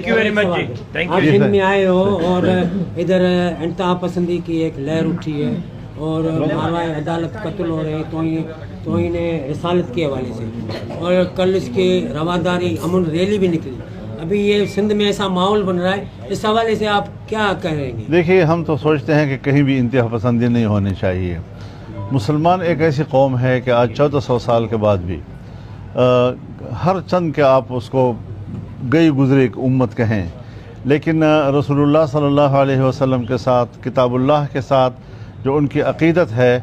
Thank you very much جی، thank آپ you Hind میں آئے ہو اور ادھر انتہا پسندی کی ایک لہر اٹھی ہے اور ماروائے عدالت قتل ہو رہے ہیں توہین رسالت کے حوالے سے، اور کل اس کی رواداری امن ریلی بھی نکلی. ابھی یہ سندھ میں ایسا ماحول بن رہا ہے، اس حوالے سے آپ کیا کہیں گے؟ دیکھیے، ہم تو سوچتے ہیں کہ کہیں بھی انتہا پسندی نہیں ہونی چاہیے. مسلمان ایک ایسی قوم ہے کہ آج 1400 سال کے بعد بھی ہر چند کے آپ اس کو گئی گزری ایک امت کہیں، لیکن رسول اللہ صلی اللہ علیہ وسلم کے ساتھ، کتاب اللہ کے ساتھ جو ان کی عقیدت ہے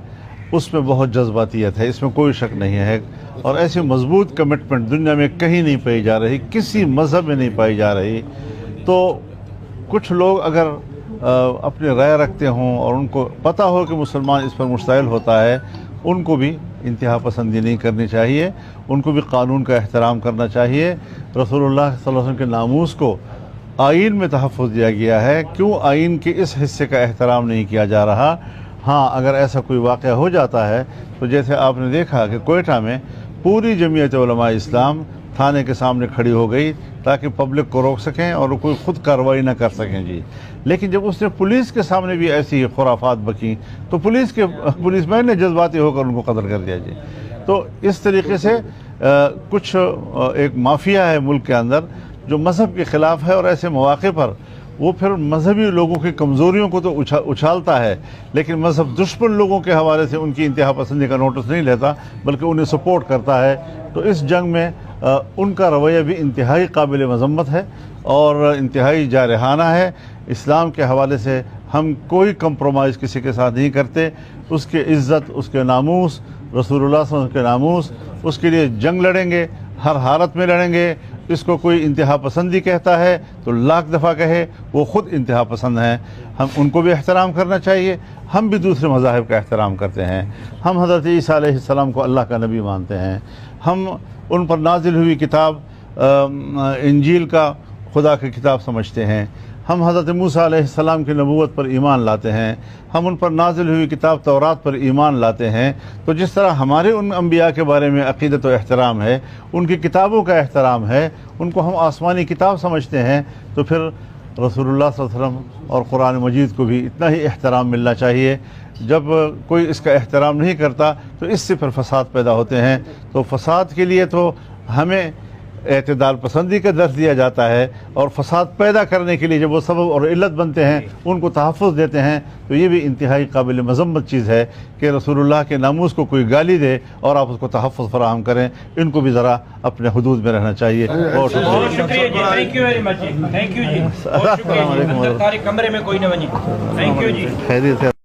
اس میں بہت جذباتیت ہے، اس میں کوئی شک نہیں ہے. اور ایسی مضبوط کمٹمنٹ دنیا میں کہیں نہیں پائی جا رہی، کسی مذہب میں نہیں پائی جا رہی. تو کچھ لوگ اگر اپنی رائے رکھتے ہوں اور ان کو پتہ ہو کہ مسلمان اس پر مشتعل ہوتا ہے، ان کو بھی انتہا پسندی نہیں کرنی چاہیے، ان کو بھی قانون کا احترام کرنا چاہیے. رسول اللہ صلی اللہ علیہ وسلم کے ناموس کو آئین میں تحفظ دیا گیا ہے، کیوں آئین کے اس حصے کا احترام نہیں کیا جا رہا؟ ہاں، اگر ایسا کوئی واقعہ ہو جاتا ہے تو جیسے آپ نے دیکھا کہ کوئٹہ میں پوری جمعیت علماء اسلام تھانے کے سامنے کھڑی ہو گئی تاکہ پبلک کو روک سکیں اور کوئی خود کارروائی نہ کر سکیں جی. لیکن جب اس نے پولیس کے سامنے بھی ایسی خرافات بکیں تو پولیس مین نے جذباتی ہو کر ان کو قتل کر دیا جی. تو اس طریقے سے کچھ ایک مافیا ہے ملک کے اندر جو مذہب کے خلاف ہے، اور ایسے مواقع پر وہ پھر مذہبی لوگوں کی کمزوریوں کو تو اچھالتا ہے، لیکن مذہب دشمن لوگوں کے حوالے سے ان کی انتہا پسندی کا نوٹس نہیں لیتا بلکہ انہیں سپورٹ کرتا ہے. تو اس جنگ میں ان کا رویہ بھی انتہائی قابل مذمت ہے اور انتہائی جارحانہ ہے. اسلام کے حوالے سے ہم کوئی کمپرومائز کسی کے ساتھ نہیں کرتے. اس کے عزت، اس کے ناموس، رسول اللہ صلی اللہ علیہ وسلم کے ناموس، اس کے لیے جنگ لڑیں گے، ہر حالت میں لڑیں گے. اس کو کوئی انتہا پسندی کہتا ہے تو لاکھ دفعہ کہے، وہ خود انتہا پسند ہیں. ہم ان کو بھی احترام کرنا چاہیے. ہم بھی دوسرے مذاہب کا احترام کرتے ہیں. ہم حضرت عیسیٰ علیہ السلام کو اللہ کا نبی مانتے ہیں. ہم ان پر نازل ہوئی کتاب انجیل کا خدا کی کتاب سمجھتے ہیں. ہم حضرت موسیٰ علیہ السلام کی نبوت پر ایمان لاتے ہیں. ہم ان پر نازل ہوئی کتاب تورات پر ایمان لاتے ہیں. تو جس طرح ہمارے ان انبیاء کے بارے میں عقیدت و احترام ہے، ان کی کتابوں کا احترام ہے، ان کو ہم آسمانی کتاب سمجھتے ہیں، تو پھر رسول اللہ صلی اللہ علیہ وسلم اور قرآن مجید کو بھی اتنا ہی احترام ملنا چاہیے. جب کوئی اس کا احترام نہیں کرتا تو اس سے پھر فساد پیدا ہوتے ہیں. تو فساد کے لیے تو ہمیں اعتدال پسندی کا درس دیا جاتا ہے، اور فساد پیدا کرنے کے لیے جب وہ سبب اور علت بنتے ہیں ان کو تحفظ دیتے ہیں. تو یہ بھی انتہائی قابل مذمت چیز ہے کہ رسول اللہ کے ناموس کو کوئی گالی دے اور آپ اس کو تحفظ فراہم کریں. ان کو بھی ذرا اپنے حدود میں رہنا چاہیے. بہت شکریہ جی، تھینک یو ویری مچ جی، تھینک یو جی، بہت شکریہ جی. اندر کمرے میں کوئی نہ ونجی. تھینک یو جی. خیریت سے